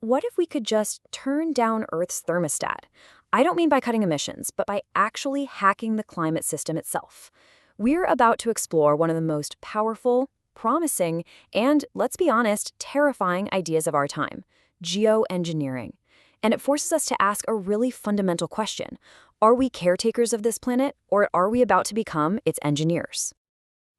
what if we could just turn down Earth's thermostat? I don't mean by cutting emissions, but by actually hacking the climate system itself. We're about to explore one of the most powerful, promising, and, let's be honest, terrifying ideas of our time: geoengineering. And it forces us to ask a really fundamental question. Are we caretakers of this planet, or are we about to become its engineers?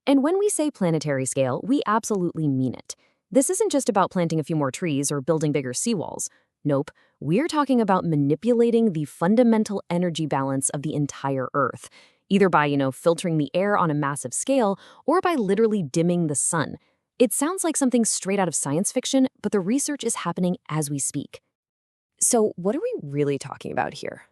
And when we say planetary scale, we absolutely mean it. This isn't just about planting a few more trees or building bigger seawalls. Nope, we're talking about manipulating the fundamental energy balance of the entire Earth, either by, filtering the air on a massive scale or by literally dimming the sun. It sounds like something straight out of science fiction, but the research is happening as we speak. So what are we really talking about here?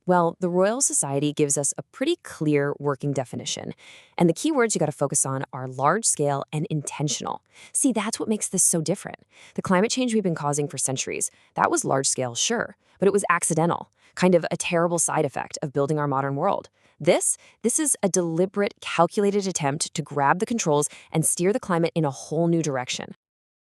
Well, the Royal Society gives us a pretty clear working definition. And the key words you got to focus on are large-scale and intentional. See, that's what makes this so different. The climate change we've been causing for centuries, that was large-scale, sure, but it was accidental, kind of a terrible side effect of building our modern world. This is a deliberate, calculated attempt to grab the controls and steer the climate in a whole new direction.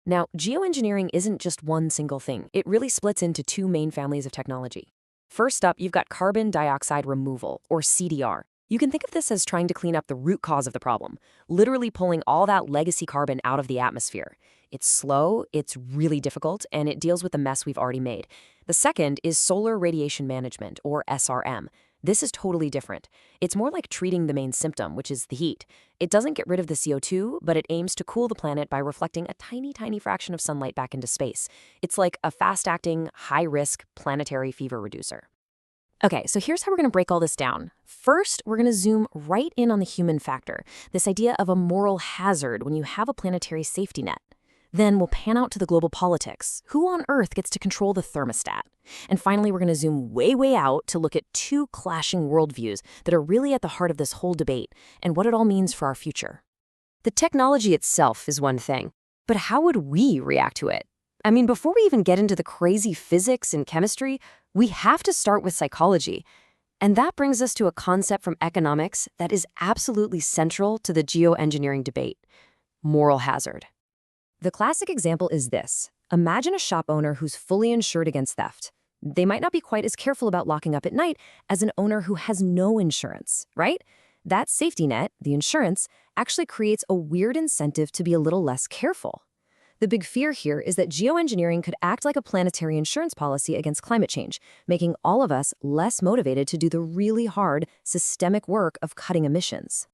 Now, geoengineering isn't just one single thing. It really splits into two main families of technology. First up, you've got carbon dioxide removal, or CDR. You can think of this as trying to clean up the root cause of the problem, literally pulling all that legacy carbon out of the atmosphere. It's slow, it's really difficult, and it deals with the mess we've already made. The second is solar radiation management, or SRM. This is totally different. It's more like treating the main symptom, which is the heat. It doesn't get rid of the CO2, but it aims to cool the planet by reflecting a tiny, tiny fraction of sunlight back into space. It's like a fast-acting, high-risk planetary fever reducer. Okay, so here's how we're going to break all this down. First, we're going to zoom right in on the human factor, this idea of a moral hazard when you have a planetary safety net. Then we'll pan out to the global politics. Who on Earth gets to control the thermostat? And finally, we're going to zoom way, way out to look at two clashing worldviews that are really at the heart of this whole debate and what it all means for our future. The technology itself is one thing, but how would we react to it? I mean, before we even get into the crazy physics and chemistry, we have to start with psychology. And that brings us to a concept from economics that is absolutely central to the geoengineering debate: moral hazard. The classic example is this. Imagine a shop owner who's fully insured against theft. They might not be quite as careful about locking up at night as an owner who has no insurance, right? That safety net, the insurance, actually creates a weird incentive to be a little less careful. The big fear here is that geoengineering could act like a planetary insurance policy against climate change, making all of us less motivated to do the really hard, systemic work of cutting emissions.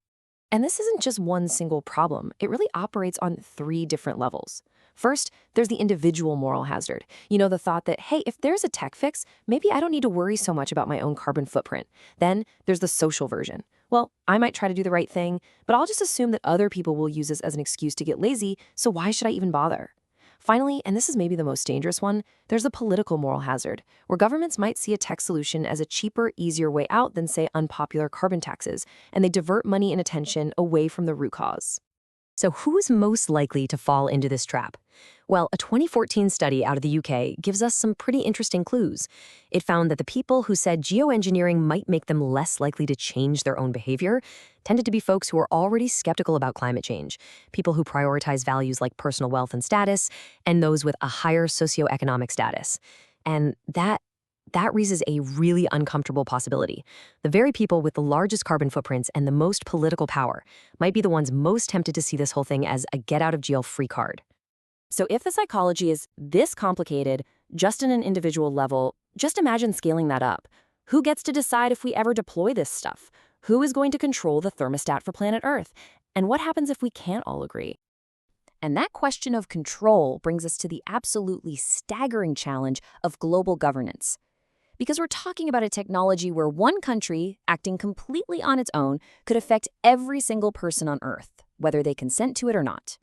And this isn't just one single problem. It really operates on three different levels. First, there's the individual moral hazard. The thought that, hey, if there's a tech fix, maybe I don't need to worry so much about my own carbon footprint. Then there's the social version. Well, I might try to do the right thing, but I'll just assume that other people will use this as an excuse to get lazy, so why should I even bother? Finally, and this is maybe the most dangerous one, there's the political moral hazard, where governments might see a tech solution as a cheaper, easier way out than, say, unpopular carbon taxes, and they divert money and attention away from the root cause. So who's most likely to fall into this trap? Well, a 2014 study out of the UK gives us some pretty interesting clues. It found that the people who said geoengineering might make them less likely to change their own behavior tended to be folks who are already skeptical about climate change, people who prioritize values like personal wealth and status, and those with a higher socioeconomic status. And that raises a really uncomfortable possibility. The very people with the largest carbon footprints and the most political power might be the ones most tempted to see this whole thing as a get-out-of-jail-free card. So if the psychology is this complicated, just in an individual level, just imagine scaling that up. Who gets to decide if we ever deploy this stuff? Who is going to control the thermostat for planet Earth? And what happens if we can't all agree? And that question of control brings us to the absolutely staggering challenge of global governance. Because we're talking about a technology where one country, acting completely on its own, could affect every single person on Earth, whether they consent to it or not.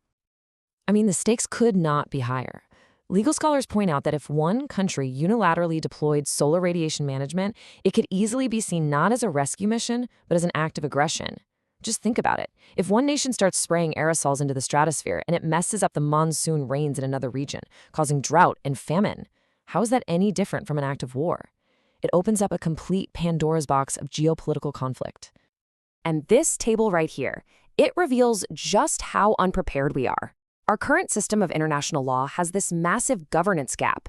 I mean, the stakes could not be higher. Legal scholars point out that if one country unilaterally deployed solar radiation management, it could easily be seen not as a rescue mission, but as an act of aggression. Just think about it. If one nation starts spraying aerosols into the stratosphere and it messes up the monsoon rains in another region, causing drought and famine, how is that any different from an act of war? It opens up a complete Pandora's box of geopolitical conflict. And this table right here, it reveals just how unprepared we are. Our current system of international law has this massive governance gap.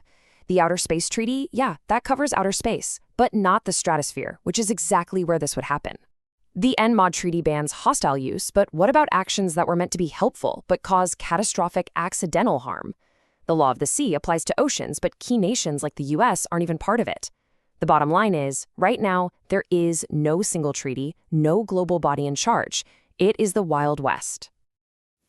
The Outer Space Treaty, yeah, that covers outer space, but not the stratosphere, which is exactly where this would happen. The NMOD Treaty bans hostile use, but what about actions that were meant to be helpful but cause catastrophic accidental harm? The law of the sea applies to oceans, but key nations like the US aren't even part of it. The bottom line is, right now, there is no single treaty, no global body in charge. It is the Wild West.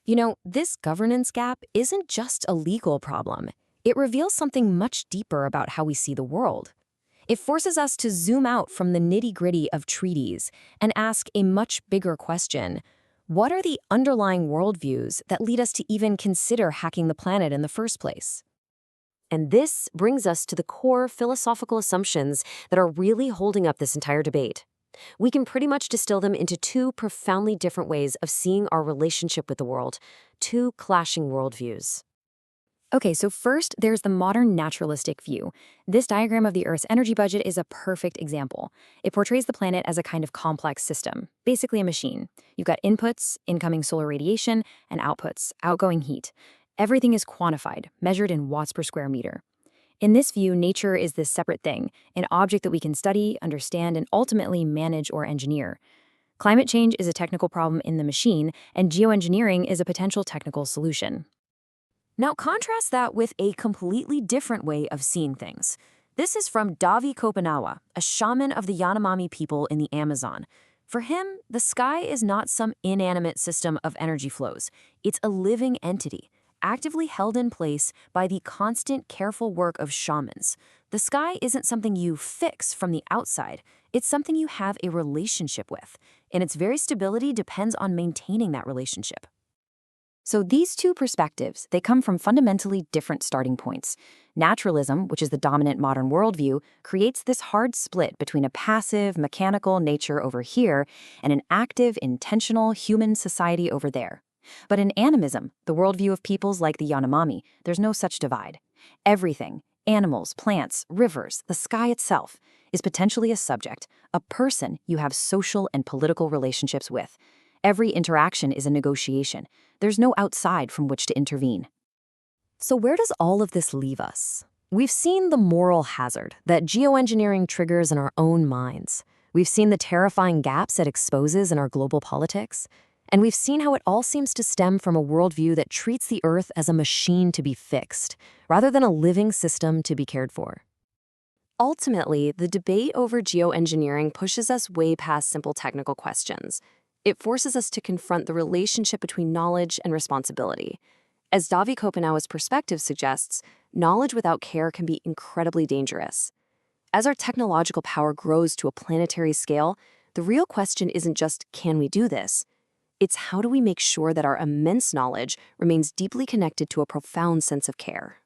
You know, this governance gap isn't just a legal problem. It reveals something much deeper about how we see the world. It forces us to zoom out from the nitty-gritty of treaties and ask a much bigger question. What are the underlying worldviews that lead us to even consider hacking the planet in the first place? And this brings us to the core philosophical assumptions that are really holding up this entire debate. We can pretty much distill them into two profoundly different ways of seeing our relationship with the world, two clashing worldviews. Okay, so first, there's the modern naturalistic view. This diagram of the Earth's energy budget is a perfect example. It portrays the planet as a kind of complex system, basically a machine. You've got inputs, incoming solar radiation, and outputs, outgoing heat. Everything is quantified, measured in watts per square meter. In this view, nature is this separate thing, an object that we can study, understand, and ultimately manage or engineer. Climate change is a technical problem in the machine, and geoengineering is a potential technical solution. Now contrast that with a completely different way of seeing things. This is from Davi Kopanawa, a shaman of the Yanomami people in the Amazon. For him, the sky is not some inanimate system of energy flows. It's a living entity, actively held in place by the constant, careful work of shamans. The sky isn't something you fix from the outside. It's something you have a relationship with, and its very stability depends on maintaining that relationship. So these two perspectives, they come from fundamentally different starting points. Naturalism, which is the dominant modern worldview, creates this hard split between a passive, mechanical nature over here and an active, intentional human society over there. But in animism, the worldview of peoples like the Yanomami, there's no such divide. Everything, animals, plants, rivers, the sky itself, is potentially a subject, a person you have social and political relationships with. Every interaction is a negotiation. There's no outside from which to intervene. So where does all of this leave us? We've seen the moral hazard that geoengineering triggers in our own minds. We've seen the terrifying gaps it exposes in our global politics. And we've seen how it all seems to stem from a worldview that treats the Earth as a machine to be fixed, rather than a living system to be cared for. Ultimately, the debate over geoengineering pushes us way past simple technical questions. It forces us to confront the relationship between knowledge and responsibility. As Davi Kopanawa's perspective suggests, knowledge without care can be incredibly dangerous. As our technological power grows to a planetary scale, the real question isn't just, can we do this? It's how do we make sure that our immense knowledge remains deeply connected to a profound sense of care?